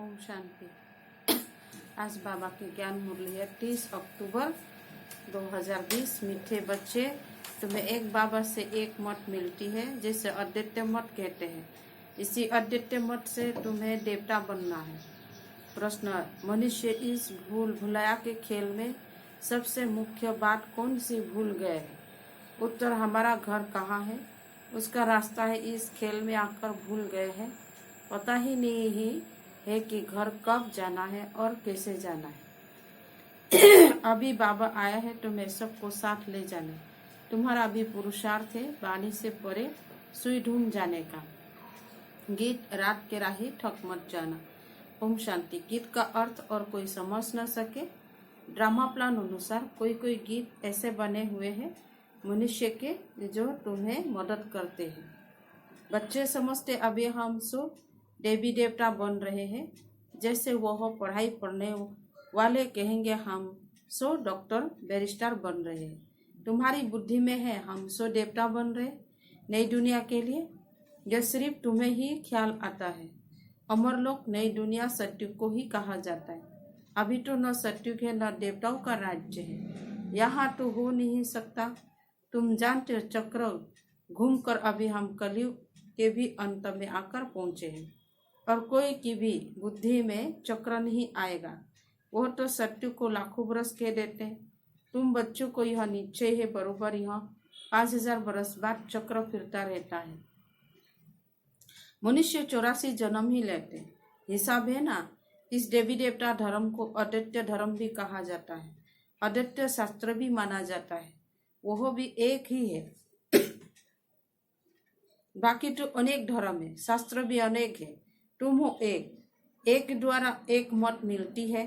ओम शांति। आज बाबा की ज्ञान मुरली है 30 अक्टूबर 2020। मीठे बच्चे, तुम्हें एक बाबा से एक मत मिलती है जिसे अद्वितीय मत कहते हैं। इसी अद्वितीय मत से तुम्हें देवता बनना है। प्रश्न, मनुष्य इस भूल भुलाया के खेल में सबसे मुख्य बात कौन सी भूल गए है? उत्तर, हमारा घर कहाँ है, उसका रास्ता है इस खेल में आकर भूल गए हैं। पता ही नहीं है कि घर कब जाना है और कैसे जाना है। अभी बाबा आया है तुम्हें सबको साथ ले जाने। तुम्हारा अभी पुरुषार्थ है वाणी से परे सुई ढूंढ जाने का। गीत रात के राही ठक मत जाना। ओम शांति। गीत का अर्थ और कोई समझ न सके। ड्रामा प्लान अनुसार कोई कोई गीत ऐसे बने हुए हैं मनुष्य के जो तुम्हें मदद करते हैं। बच्चे समझते अभी हम सो देवी देवता बन रहे हैं, जैसे वह पढ़ाई पढ़ने वाले कहेंगे हम सो डॉक्टर बैरिस्टर बन रहे हैं। तुम्हारी बुद्धि में है हम सो देवता बन रहे नई दुनिया के लिए। यह सिर्फ तुम्हें ही ख्याल आता है। अमरलोक नई दुनिया सत्युग को ही कहा जाता है। अभी तो न सत्युग है न देवताओं का राज्य है, यहाँ तो हो नहीं सकता। तुम जानते हो चक्र घूमकर अभी हम कलयुग के भी अंत में आकर पहुंचे हैं और कोई की भी बुद्धि में चक्र नहीं आएगा। वो तो सत्युग को लाखों बरस कह देते हैं। तुम बच्चों को यह निश्चय है बरोबर यह 5000 बरस बाद चक्र फिरता रहता है। मनुष्य 84 जन्म ही लेते हैं। हिसाब है ना। इस देवी देवता धर्म को अद्वितीय धर्म भी कहा जाता है। अद्वितीय शास्त्र भी माना जाता है। वह भी एक ही है। बाकी तो अनेक धर्म है, शास्त्र भी अनेक है। तुम हो एक द्वारा एक मत मिलती है,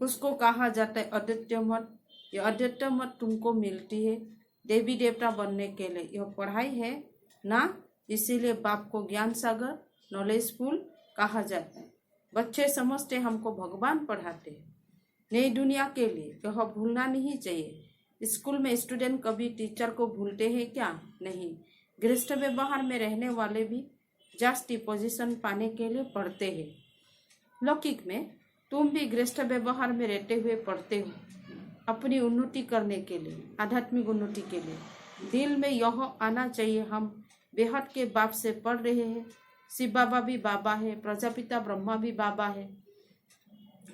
उसको कहा जाता है अद्वितीय मत। यह अद्वितीय मत तुमको मिलती है देवी देवता बनने के लिए। यह पढ़ाई है ना, इसीलिए बाप को ज्ञान सागर नॉलेजफुल कहा जाता है। बच्चे समझते हमको भगवान पढ़ाते हैं नई दुनिया के लिए। यह भूलना नहीं चाहिए। स्कूल में स्टूडेंट कभी टीचर को भूलते हैं क्या? नहीं। गृहस्थ व्यवहार में रहने वाले भी जास्ती पोजीशन पाने के लिए पढ़ते हैं। लौकिक में तुम भी गृहस्थ व्यवहार में रहते हुए पढ़ते हो अपनी उन्नति करने के लिए, आध्यात्मिक उन्नति के लिए। दिल में यह आना चाहिए हम बेहद के बाप से पढ़ रहे हैं। शिव बाबा भी बाबा है, प्रजापिता ब्रह्मा भी बाबा है।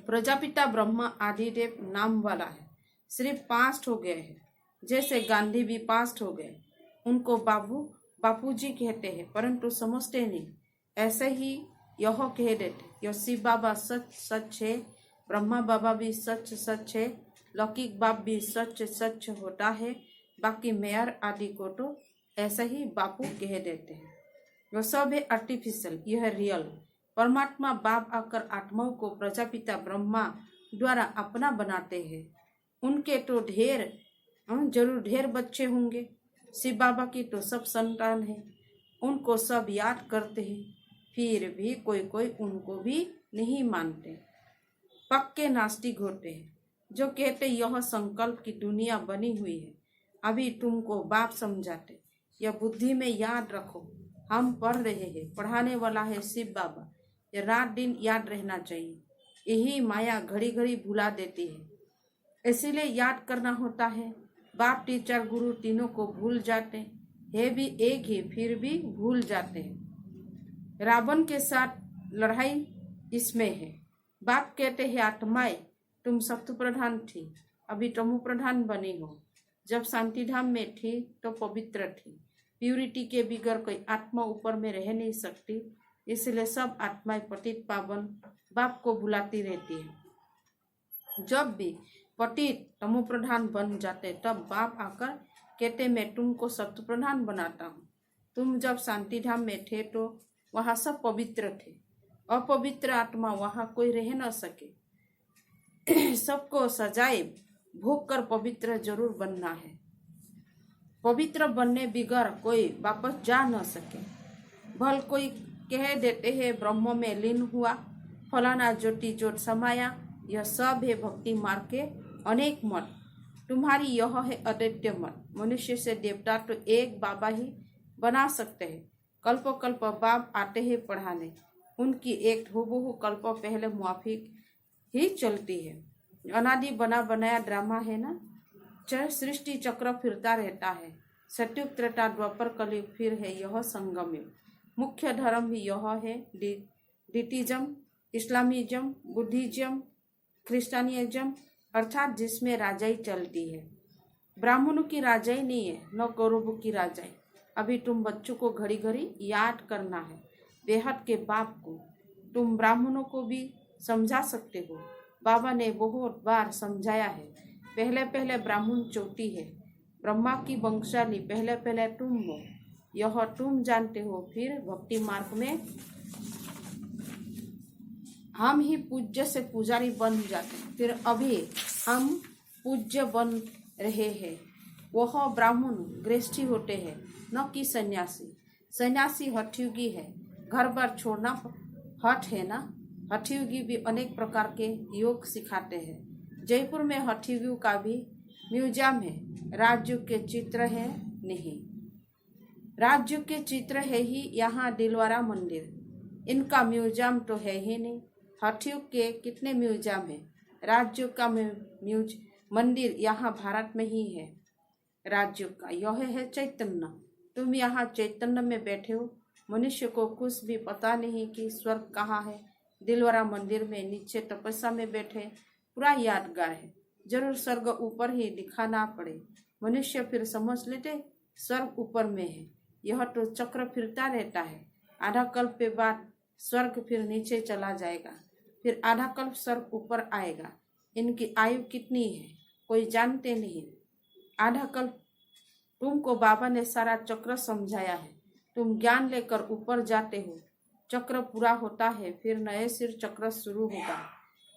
प्रजापिता ब्रह्मा आदिदेव नाम वाला है, सिर्फ पास्ट हो गए हैं। जैसे गांधी भी पास्ट हो गए, उनको बापूजी कहते हैं परंतु समझते नहीं। ऐसे ही यह कह देते यह शिव बाबा सच सच है, ब्रह्मा बाबा भी सच सच है, लौकिक बाप भी सच सच होता है। बाकी मेयर आदि को तो ऐसे ही बापू कह देते हैं। यह सब है आर्टिफिशियल, यह है रियल। परमात्मा बाप आकर आत्माओं को प्रजापिता ब्रह्मा द्वारा अपना बनाते हैं। उनके तो जरूर ढेर बच्चे होंगे। शिव बाबा की तो सब संतान है, उनको सब याद करते हैं, फिर भी कोई कोई उनको भी नहीं मानते। पक्के नास्तिक होते हैं जो कहते यह संकल्प की दुनिया बनी हुई है। अभी तुमको बाप समझाते, यह बुद्धि में याद रखो हम पढ़ रहे हैं, पढ़ाने वाला है शिव बाबा। यह रात दिन याद रहना चाहिए। यही माया घड़ी घड़ी भुला देती है, इसीलिए याद करना होता है। बाप टीचर गुरु तीनों को भूल जाते हैं भी एक ही, फिर भी भूल जाते हैं। रावण के साथ लड़ाई इसमें है। बाप कहते हैं आत्माएं तुम सत्व प्रधान थी, अभी तमो प्रधान बनी हो। जब शांति धाम में थी तो पवित्र थी। प्यूरिटी के बिगर कोई आत्मा ऊपर में रह नहीं सकती, इसलिए सब आत्माएं पतित पावन बाप को बुलाती रहती है। जब भी पतित तमो प्रधान बन जाते तब बाप आकर कहते मैं तुमको सत्व प्रधान बनाता हूँ। तुम जब शांति धाम में थे तो वहाँ सब पवित्र थे, अपवित्र आत्मा वहाँ कोई रह न सके। सबको सजाए भोग कर पवित्र जरूर बनना है। पवित्र बनने बिगर कोई वापस जा न सके। भल कोई कह देते हैं ब्रह्म में लीन हुआ, फलाना ज्योति ज्योत समाया। यह सब है भक्ति मार्ग के अनेक मत। तुम्हारी यह है अद्वितीय मत। मनुष्य से देवता तो एक बाबा ही बना सकते हैं। कल्प कल्प बाप आते हैं पढ़ाने, उनकी एक हूबहू कल्प पहले मुआफिक ही चलती है। अनादि बना बनाया ड्रामा है ना। सृष्टि चक्र फिरता रहता है। सत्युग त्रेता द्वापर कलयुग फिर है यह संगम युग। मुख्य धर्म भी यह है, डिटिज्म, इस्लामिज्म, बुद्धिज्म, क्रिश्चियनिज्म, अर्थात जिसमें राजाई चलती है। ब्राह्मणों की राजाई नहीं है, न कौरवों की राजाई। अभी तुम बच्चों को घड़ी घड़ी याद करना है बेहद के बाप को। तुम ब्राह्मणों को भी समझा सकते हो, बाबा ने बहुत बार समझाया है। पहले पहले ब्राह्मण चोटी है, ब्रह्मा की वंशाली पहले पहले तुम हो, यह तुम जानते हो। फिर भक्ति मार्ग में हम ही पूज्य से पुजारी बन जाते हैं। फिर अभी हम पूज्य बन रहे हैं। वह ब्राह्मण गृहस्थी होते हैं, न कि सन्यासी। सन्यासी हठयोगी है, घर बार छोड़ना हठ है ना। हठयोगी भी अनेक प्रकार के योग सिखाते हैं। जयपुर में हठयोगियों का भी म्यूजियम है। राजयोग के चित्र है नहीं, राजयोग के चित्र है ही यहाँ दिलवारा मंदिर। इनका म्यूजियम तो है ही नहीं। हठयोग के कितने म्यूजियम है। राजयोग का मंदिर यहाँ भारत में ही है। राजयोग का यह है चैतन्य। तुम यहाँ चैतन्य में बैठे हो। मनुष्य को कुछ भी पता नहीं कि स्वर्ग कहाँ है। दिलवारा मंदिर में नीचे तपस्या में बैठे, पूरा यादगार है। जरूर स्वर्ग ऊपर ही दिखाना पड़े, मनुष्य फिर समझ लेते स्वर्ग ऊपर में है। यह तो चक्र फिरता रहता है। आधा कल्प के बाद स्वर्ग फिर नीचे चला जाएगा, फिर आधा कल्प स्वर्ग ऊपर आएगा। इनकी आयु कितनी है कोई जानते नहीं। आधा कल्प तुमको बाबा ने सारा चक्र समझाया है। तुम ज्ञान लेकर ऊपर जाते हो, चक्र पूरा होता है, फिर नए सिर चक्र शुरू होगा।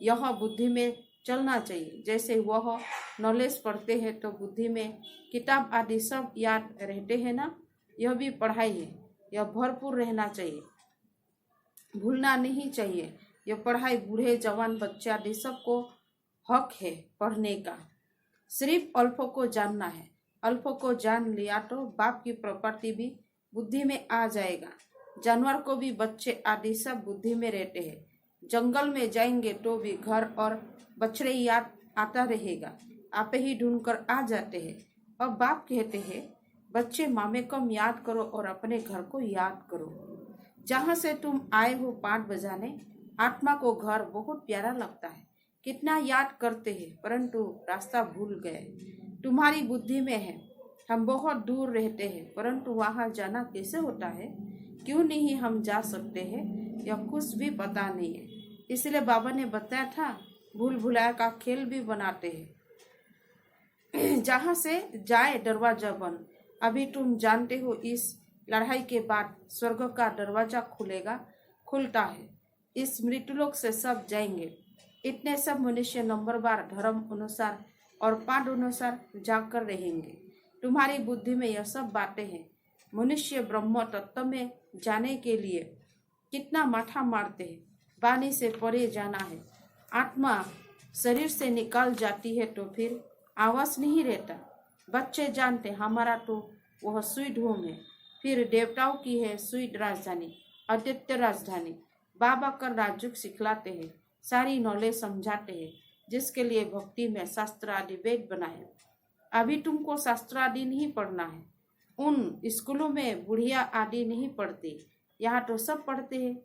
यह बुद्धि में चलना चाहिए। जैसे वह नॉलेज पढ़ते हैं तो बुद्धि में किताब आदि सब याद रहते हैं ना। यह भी पढ़ाई है, यह भरपूर रहना चाहिए, भूलना नहीं चाहिए। यह पढ़ाई बूढ़े जवान बच्चे आदि सबको हक है पढ़ने का। सिर्फ अल्पों को जानना है। अल्पों को जान लिया तो बाप की प्रॉपर्टी भी बुद्धि में आ जाएगा। जानवर को भी बच्चे आदि सब बुद्धि में रहते हैं। जंगल में जाएंगे तो भी घर और बछड़े याद आता रहेगा, आप ही ढूंढकर आ जाते हैं। अब बाप कहते हैं बच्चे मामे कम याद करो और अपने घर को याद करो, जहाँ से तुम आए हो पाठ बजाने। आत्मा को घर बहुत प्यारा लगता है, कितना याद करते हैं, परंतु रास्ता भूल गए। तुम्हारी बुद्धि में है हम बहुत दूर रहते हैं, परंतु वहाँ जाना कैसे होता है, क्यों नहीं हम जा सकते हैं, यह कुछ भी पता नहीं है। इसलिए बाबा ने बताया था भूल भुलाया का खेल भी बनाते हैं। जहाँ से जाए दरवाजा बंद। अभी तुम जानते हो इस लड़ाई के बाद स्वर्ग का दरवाजा खुलता है। इस मृत्युलोक से सब जाएंगे। इतने सब मनुष्य नंबरवार धर्म अनुसार और पाठ अनुसार जाकर रहेंगे। तुम्हारी बुद्धि में यह सब बातें हैं। मनुष्य ब्रह्म तत्व में जाने के लिए कितना माथा मारते हैं। वाणी से परे जाना है। आत्मा शरीर से निकल जाती है तो फिर आवास नहीं रहता। बच्चे जानते हमारा तो वह स्वीट होम है, फिर देवताओं की है स्वीट राजधानी, अद्वितीय राजधानी। बाबा कर राजयोग सिखलाते हैं, सारी नॉलेज समझाते हैं, जिसके लिए भक्ति में शास्त्र आदि वेद बनाए। अभी तुमको शास्त्र आदि नहीं पढ़ना है। उन स्कूलों में बुढ़िया आदि नहीं पढ़ती, यहाँ तो सब पढ़ते हैं।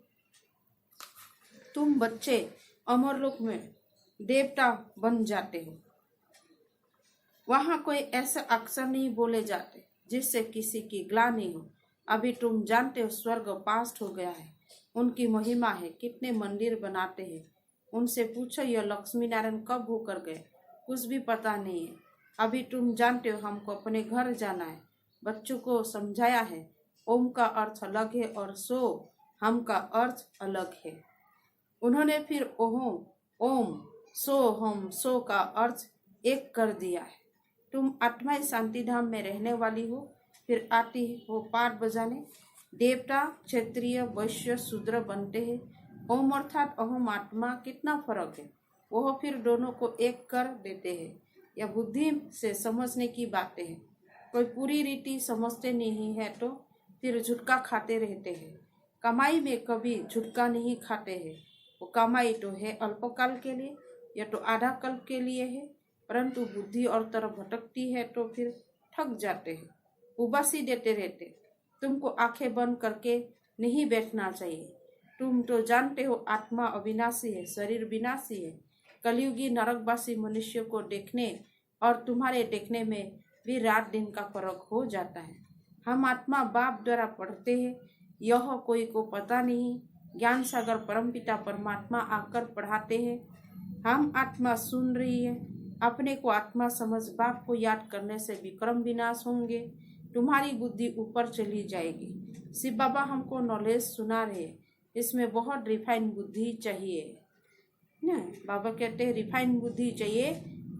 तुम बच्चे अमरलोक में देवता बन जाते हो। वहाँ कोई ऐसे अक्षर नहीं बोले जाते जिससे किसी की ग्लानि हो। अभी तुम जानते हो स्वर्ग पास्ट हो गया है, उनकी महिमा है, कितने मंदिर बनाते हैं। उनसे पूछो यह लक्ष्मी नारायण कब होकर गए, कुछ भी पता नहीं है। अभी तुम जानते हो हमको अपने घर जाना है। बच्चों को समझाया है ओम का अर्थ अलग है और सो हम का अर्थ अलग है। उन्होंने फिर ओम सो हम सो का अर्थ एक कर दिया है। तुम आत्मा शांति धाम में रहने वाली हो, फिर आती हो पाठ बजाने। देवता क्षत्रिय वैश्य शूद्र बनते हैं। ओम अर्थात अहम आत्मा कितना फर्क है, वह फिर दोनों को एक कर देते हैं। यह बुद्धि से समझने की बातें हैं। कोई पूरी रीति समझते नहीं है तो फिर झुटका खाते रहते हैं। कमाई में कभी झुटका नहीं खाते हैं। वो कमाई तो है अल्पकाल के लिए या तो आधा कल्प के लिए है, परंतु बुद्धि और तरफ भटकती है तो फिर थक जाते हैं, उबासी देते रहते। तुमको आंखें बंद करके नहीं बैठना चाहिए। तुम तो जानते हो आत्मा अविनाशी है, शरीर विनाशी है। कलयुगी नरकवासी मनुष्य को देखने और तुम्हारे देखने में भी रात दिन का फर्क हो जाता है। हम आत्मा बाप द्वारा पढ़ते हैं, यह कोई को पता नहीं। ज्ञान सागर परमपिता परमात्मा आकर पढ़ाते हैं। हम आत्मा सुन रही है। अपने को आत्मा समझ बाप को याद करने से विक्रम विनाश होंगे। तुम्हारी बुद्धि ऊपर चली जाएगी। शिव बाबा हमको नॉलेज सुना रहे, इसमें बहुत रिफाइन बुद्धि चाहिए ना। बाबा कहते हैं रिफाइन बुद्धि चाहिए।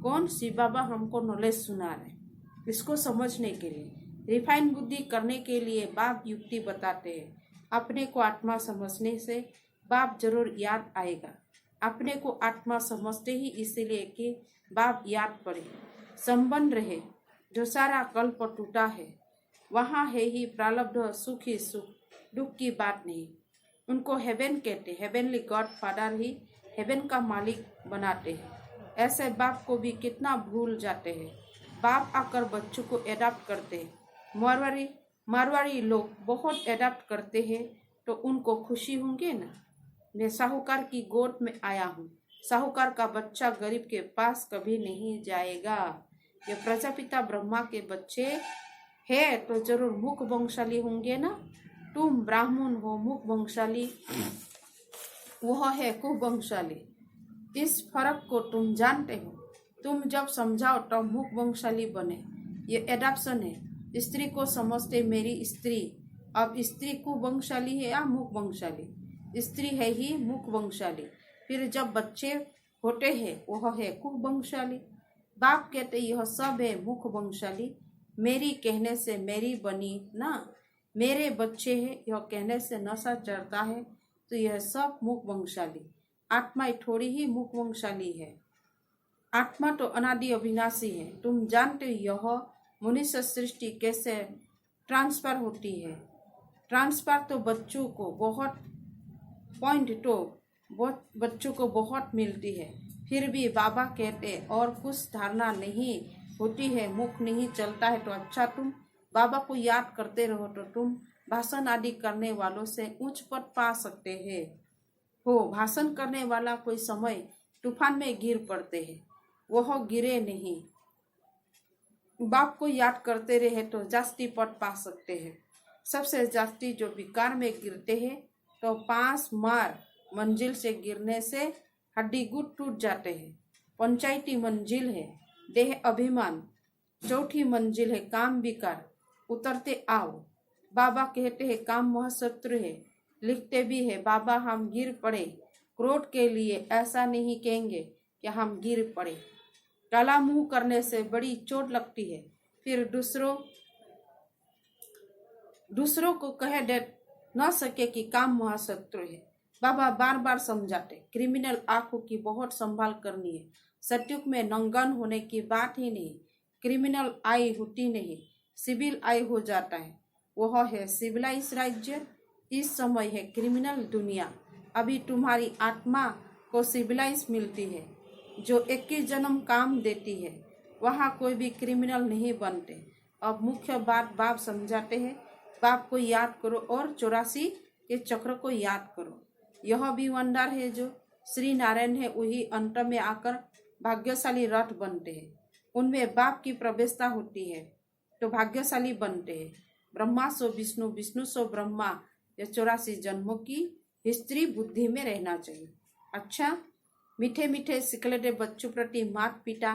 कौन? शिव बाबा हमको नॉलेज सुना रहे, इसको समझने के लिए। रिफाइन बुद्धि करने के लिए बाप युक्ति बताते हैं। अपने को आत्मा समझने से बाप जरूर याद आएगा। अपने को आत्मा समझते ही इसीलिए कि बाप याद पड़े, संबंध रहे। जो सारा कल्प टूटा है वहाँ है ही प्रारब्ध, सुख ही सुख, दुख की बात नहीं। उनको हेवन कहते, हेवनली गॉड फादर ही हेवन का मालिक बनाते हैं। ऐसे बाप को भी कितना भूल जाते हैं। बाप आकर बच्चों को एडाप्ट करते हैं। मारवाड़ी लोग बहुत एडाप्ट करते हैं तो उनको खुशी होंगे ना। मैं साहूकार की गोद में आया हूँ। साहूकार का बच्चा गरीब के पास कभी नहीं जाएगा। ये प्रजापिता ब्रह्मा के बच्चे है तो जरूर मुख वंशाली होंगे ना। तुम ब्राह्मण हो मुख वंशाली, वह है कुवंशाली। इस फर्क को तुम जानते हो। तुम जब समझाओ तो मुख वंशाली बने। ये एडाप्शन है। स्त्री को समझते मेरी स्त्री। अब स्त्री कुवंशाली है या मुख वंशाली? स्त्री है ही मुख वंशाली। फिर जब बच्चे होते हैं वह है कुवंशाली। बाप कहते यह सब है मुख वंशाली। मेरी कहने से मेरी बनी ना। मेरे बच्चे हैं यह कहने से नशा चढ़ता है तो यह सब मुख वंशाली। आत्मा थोड़ी ही मुख वंशाली है। आत्मा तो अनादि अविनाशी है। तुम जानते हो यह मनुष्य सृष्टि कैसे ट्रांसफर होती है। ट्रांसफर तो बच्चों को बहुत मिलती है। फिर भी बाबा कहते और कुछ धारणा नहीं होती है, मुख नहीं चलता है तो अच्छा तुम बाबा को याद करते रहो तो तुम भाषण आदि करने वालों से उच्च पद पा सकते हैं। हो भाषण करने वाला कोई समय तूफान में गिर पड़ते हैं, वह गिरे नहीं। बाप को याद करते रहे तो जास्ती पद पा सकते हैं। सबसे जास्ती जो विकार में गिरते हैं तो 5 मार मंजिल से गिरने से हड्डी गुट टूट जाते हैं। पंचायती मंजिल है देह अभिमान, चौथी मंजिल है काम विकार। उतरते आओ। बाबा कहते हैं काम महाशत्रु है। लिखते भी है बाबा हम गिर पड़े। क्रोध के लिए ऐसा नहीं कहेंगे कि हम गिर पड़े। काला मुंह करने से बड़ी चोट लगती है। फिर दूसरों को कह दे न सके कि काम महाशत्रु है। बाबा बार बार समझाते क्रिमिनल आंखों की बहुत संभाल करनी है। सत्युग में नंगन होने की बात ही नहीं। क्रिमिनल आई होती नहीं, सिविल आई हो जाता है। वह है सिविलाइज राज्य। इस समय है क्रिमिनल दुनिया। अभी तुम्हारी आत्मा को सिविलाइज मिलती है जो 21 जन्म काम देती है। वहाँ कोई भी क्रिमिनल नहीं बनते। अब मुख्य बात बाप समझाते हैं। बाप को याद करो और 84 के चक्र को याद करो। यह भी वंडर है जो श्री नारायण है वही अंत में आकर भाग्यशाली रथ बनते हैं। उनमें बाप की प्रवेशता होती है तो भाग्यशाली बनते हैं। ब्रह्मा सो विष्णु, विष्णु सो ब्रह्मा। यह 84 जन्मों की हिस्ट्री बुद्धि में रहना चाहिए। अच्छा, मीठे मीठे सिकलटे बच्चों प्रति माता पिता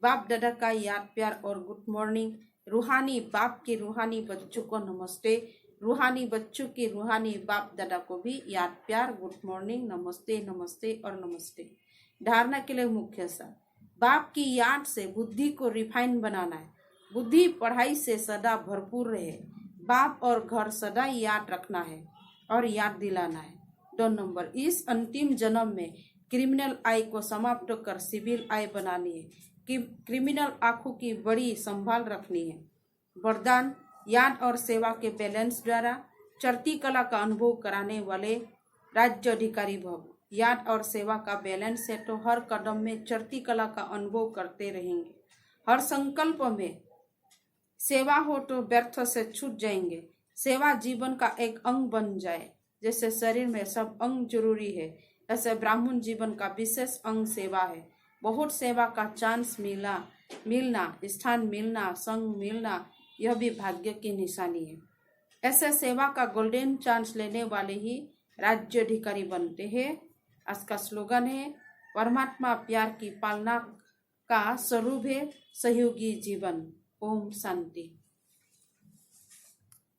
बाप दादा का याद प्यार और गुड मॉर्निंग। रूहानी बाप के रूहानी बच्चों को नमस्ते। रूहानी बच्चों के रूहानी बाप दादा को भी याद प्यार गुड मॉर्निंग, नमस्ते नमस्ते और नमस्ते। धारणा के लिए मुख्य सा बाप की याद से बुद्धि को रिफाइन बनाना है। बुद्धि पढ़ाई से सदा भरपूर रहे। बाप और घर सदा याद रखना है और याद दिलाना है। 2 नंबर, इस अंतिम जन्म में क्रिमिनल आई को समाप्त कर सिविल आई बनानी है कि क्रिमिनल आंखों की बड़ी संभाल रखनी है। वरदान याद और सेवा के बैलेंस द्वारा चढ़ती कला का अनुभव कराने वाले राज्य अधिकारी भव। याद और सेवा का बैलेंस है तो हर कदम में चढ़ती कला का अनुभव करते रहेंगे। हर संकल्प में सेवा हो तो व्यर्थ से छूट जाएंगे। सेवा जीवन का एक अंग बन जाए। जैसे शरीर में सब अंग जरूरी है, ऐसे ब्राह्मण जीवन का विशेष अंग सेवा है। बहुत सेवा का चांस मिलना, स्थान मिलना, संग मिलना, यह भी भाग्य की निशानी है। ऐसे सेवा का गोल्डन चांस लेने वाले ही राज्य अधिकारी बनते हैं। आज का स्लोगन है, परमात्मा प्यार की पालना का स्वरूप है सहयोगी जीवन। ओम शांति।